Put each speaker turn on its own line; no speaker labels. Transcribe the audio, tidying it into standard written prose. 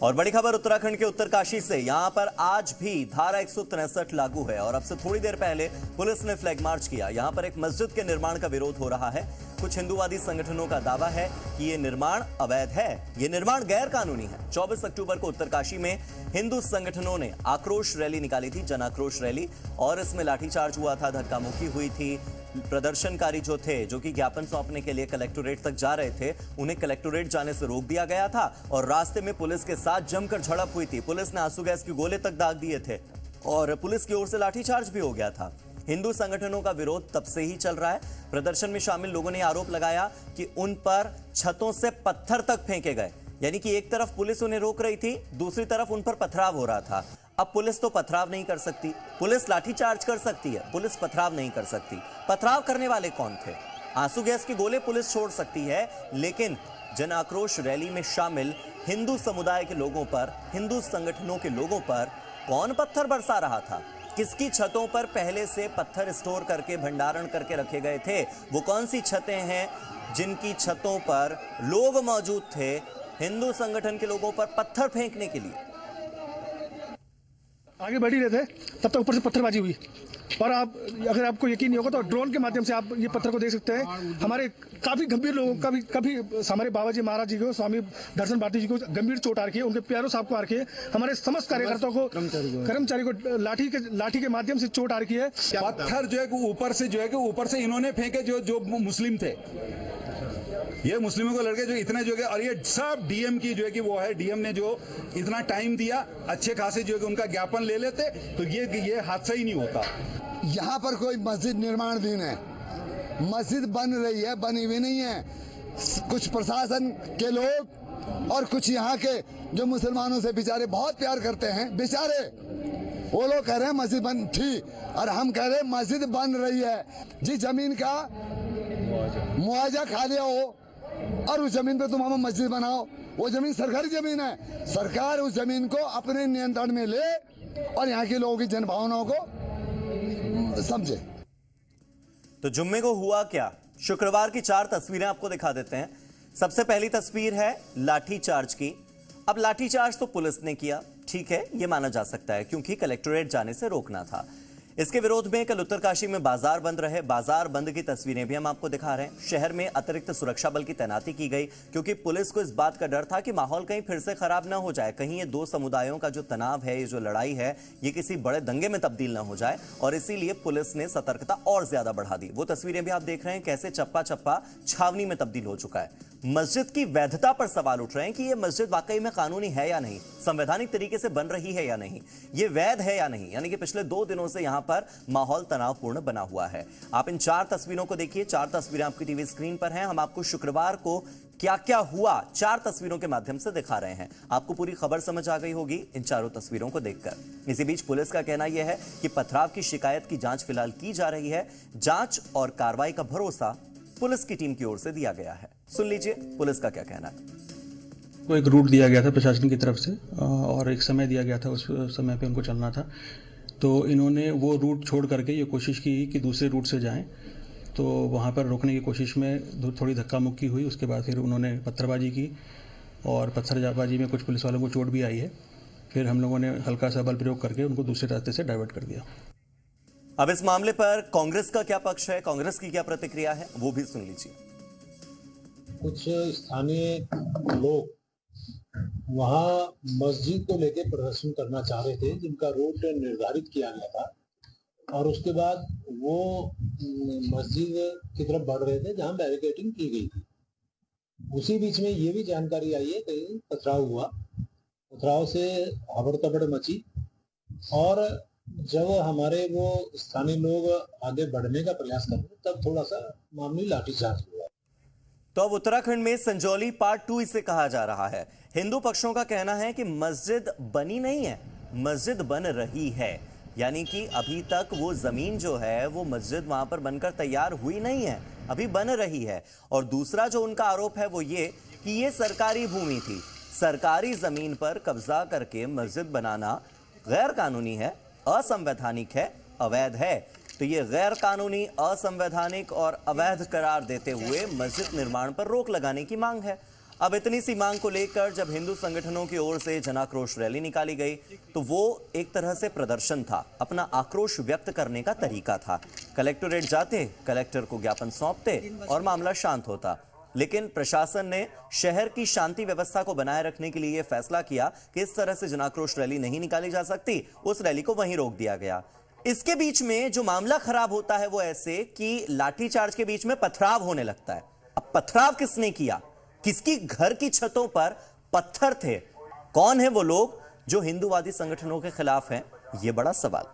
और बड़ी खबर उत्तराखंड के उत्तरकाशी से। यहां पर आज भी धारा 163 लागू है और अब से थोड़ी देर पहले पुलिस ने फ्लैग मार्च किया। यहां पर एक मस्जिद के निर्माण का विरोध हो रहा है। कुछ हिंदूवादी संगठनों का दावा है कि ये निर्माण अवैध है, ये निर्माण गैर कानूनी है। 24 अक्टूबर को उत्तरकाशी में हिंदू संगठनों ने आक्रोश रैली निकाली थी, जन आक्रोश रैली, और इसमें लाठीचार्ज हुआ था, धक्का मुक्की हुई थी। प्रदर्शनकारी जो थे, जो कि ज्ञापन सौंपने के लिए कलेक्टोरेट तक जा रहे थे, उन्हें कलेक्टोरेट जाने से रोक दिया गया था और रास्ते में पुलिस के साथ जमकर झड़प हुई थी। पुलिस ने आंसू गैस के गोले तक दाग दिए थे और पुलिस की ओर से लाठीचार्ज भी हो गया था। हिंदू संगठनों का विरोध तब से ही चल रहा है। प्रदर्शन में शामिल लोगों ने आरोप लगाया कि उन पर छतों से पत्थर तक फेंके गए, यानी कि एक तरफ पुलिस उन्हें रोक रही थी, दूसरी तरफ उन पर पथराव हो रहा था। अब पुलिस तो पथराव नहीं कर सकती, पुलिस लाठीचार्ज कर सकती है, पुलिस पथराव नहीं कर सकती। पथराव करने वाले कौन थे? आंसू गैस के गोले पुलिस छोड़ सकती है, लेकिन जन आक्रोश रैली में शामिल हिंदू समुदाय के लोगों पर, हिंदू संगठनों के लोगों पर कौन पत्थर बरसा रहा था? किसकी छतों पर पहले से पत्थर स्टोर करके भंडारण करके रखे गए थे? वो कौन सी छतें हैं जिनकी छतों पर लोग मौजूद थे हिंदू संगठन के लोगों पर पत्थर फेंकने के लिए?
आगे बढ़ ही रहे थे, तब तक ऊपर से पत्थरबाजी हुई। और आप, अगर आपको यकीन नहीं होगा तो ड्रोन के माध्यम से आप ये पत्थर को देख सकते हैं। हमारे काफी गंभीर लोगों का भी, कभी हमारे बाबा जी महाराज जी को, स्वामी दर्शन भारती जी को गंभीर चोट आ रखी है, उनके प्यारों साहब को आ रखी है, हमारे समस्त कार्यकर्ताओं को, कर्मचारी को लाठी के माध्यम से चोट आ रखी है।
पत्थर जो है ऊपर से इन्होंने फेंके जो मुस्लिम थे, ये मुस्लिमों को लड़के जो इतने जो है, और ये सब डीएम की जो है कि वो है, डीएम ने जो इतना टाइम दिया, अच्छे खासे जो है उनका ज्ञापन ले लेते तो ये हादसा ही नहीं होता।
यहाँ पर कोई मस्जिद निर्माणाधीन है, मस्जिद बन रही है, बनी हुई नहीं है। कुछ प्रशासन के लोग और कुछ यहाँ के जो मुसलमानों से बेचारे बहुत प्यार करते हैं, बेचारे वो लोग कह रहे हैं मस्जिद बन थी और हम कह रहे हैं मस्जिद बन रही है। जिस जमीन का मुआवजा खा लिया हो और उस जमीन पे तुम हम मस्जिद बनाओ, वो जमीन सरकारी जमीन है, सरकार उस जमीन को अपने नियंत्रण में ले और यहाँ के लोगों की जनभावनाओं को समझे।
तो जुम्मे को हुआ क्या? शुक्रवार की 4 तस्वीरें आपको दिखा देते हैं। सबसे पहली तस्वीर है लाठीचार्ज की। अब लाठीचार्ज तो पुलिस ने किया, ठीक है, यह माना जा सकता है क्योंकि कलेक्टोरेट जाने से रोकना था। इसके विरोध में कल उत्तरकाशी में बाजार बंद रहे। बाजार बंद की तस्वीरें भी हम आपको दिखा रहे हैं। शहर में अतिरिक्त सुरक्षा बल की तैनाती की गई क्योंकि पुलिस को इस बात का डर था कि माहौल कहीं फिर से खराब ना हो जाए, कहीं ये दो समुदायों का जो तनाव है, ये जो लड़ाई है, ये किसी बड़े दंगे में तब्दील ना हो जाए, और इसीलिए पुलिस ने सतर्कता और ज्यादा बढ़ा दी। वो तस्वीरें भी आप देख रहे हैं कैसे चप्पा चप्पा छावनी में तब्दील हो चुका है। मस्जिद की वैधता पर सवाल उठ रहे हैं कि यह मस्जिद वाकई में कानूनी है या नहीं, संवैधानिक तरीके से बन रही है या नहीं, ये वैध है या नहीं। यानी कि पिछले 2 दिनों से यहां पर माहौल तनावपूर्ण बना हुआ है। आप इन 4 तस्वीरों को देखिए। 4 तस्वीरें आपकी टीवी स्क्रीन पर हैं। हम आपको शुक्रवार को क्या क्या हुआ 4 तस्वीरों के माध्यम से दिखा रहे हैं। आपको पूरी खबर समझ आ गई होगी इन चारों तस्वीरों को देखकर। इसी बीच पुलिस का कहना यह है कि पथराव की शिकायत की जांच फिलहाल की जा रही है। जांच और कार्रवाई का भरोसा पुलिस की टीम की ओर से दिया गया है। सुन लीजिए पुलिस का क्या कहना है।
को एक रूट दिया गया था प्रशासन की तरफ से और एक समय दिया गया था, उस समय पे उनको चलना था। तो इन्होंने वो रूट छोड़ करके ये कोशिश की कि दूसरे रूट से जाएं, तो वहाँ पर रोकने की कोशिश में थोड़ी धक्का मुक्की हुई। उसके बाद फिर उन्होंने पत्थरबाजी की और पत्थरबाजी में कुछ पुलिस वालों को चोट भी आई है। फिर हम लोगों ने हल्का सा बल प्रयोग करके उनको दूसरे रास्ते से डाइवर्ट कर दिया।
अब इस मामले पर कांग्रेस का क्या पक्ष है, कांग्रेस की क्या प्रतिक्रिया है, वो भी सुन लीजिए।
कुछ स्थानीय लोग वहाँ मस्जिद को लेकर प्रदर्शन करना चाह रहे थे, जिनका रूट निर्धारित किया गया था, और उसके बाद वो मस्जिद की तरफ बढ़ रहे थे जहाँ बैरिकेडिंग की गई थी। उसी बीच में ये भी जानकारी आई है कहीं पथराव हुआ, पथराव से हबड़-तबड़ मची और जब हमारे वो स्थानीय लोग आगे बढ़ने का प्रयास कर रहे तब थोड़ा सा मामूली लाठीचार्ज हुआ।
तो अब उत्तराखंड में संजौली पार्ट 2 इसे कहा जा रहा है। हिंदू पक्षों का कहना है कि मस्जिद बनी नहीं है, मस्जिद बन रही है, यानी कि अभी तक वो जमीन जो है वो मस्जिद वहां पर बनकर तैयार हुई नहीं है, अभी बन रही है। और दूसरा जो उनका आरोप है वो ये कि ये सरकारी भूमि थी, सरकारी जमीन पर कब्जा करके मस्जिद बनाना गैर कानूनी है, असंवैधानिक है, अवैध है। तो ये गैर कानूनी, असंवैधानिक और अवैध करार देते हुए मस्जिद निर्माण पर रोक लगाने की मांग है। अब इतनी सी मांग को लेकर जब हिंदू संगठनों की ओर से जनाक्रोश रैली निकाली गई तो वो एक तरह से प्रदर्शन था, अपना आक्रोश व्यक्त करने का तरीका था। कलेक्टोरेट जाते, कलेक्टर को ज्ञापन सौंपते और मामला शांत होता। लेकिन प्रशासन ने शहर की शांति व्यवस्था को बनाए रखने के लिए यह फैसला किया कि इस तरह से जनाक्रोश रैली नहीं निकाली जा सकती। उस रैली को वहीं रोक दिया गया। इसके बीच में जो मामला खराब होता है वो ऐसे कि लाठीचार्ज के बीच में पथराव होने लगता है। अब पथराव किसने किया? किसकी घर की छतों पर पत्थर थे? कौन है वो लोग जो हिंदूवादी संगठनों के खिलाफ हैं? ये बड़ा सवाल।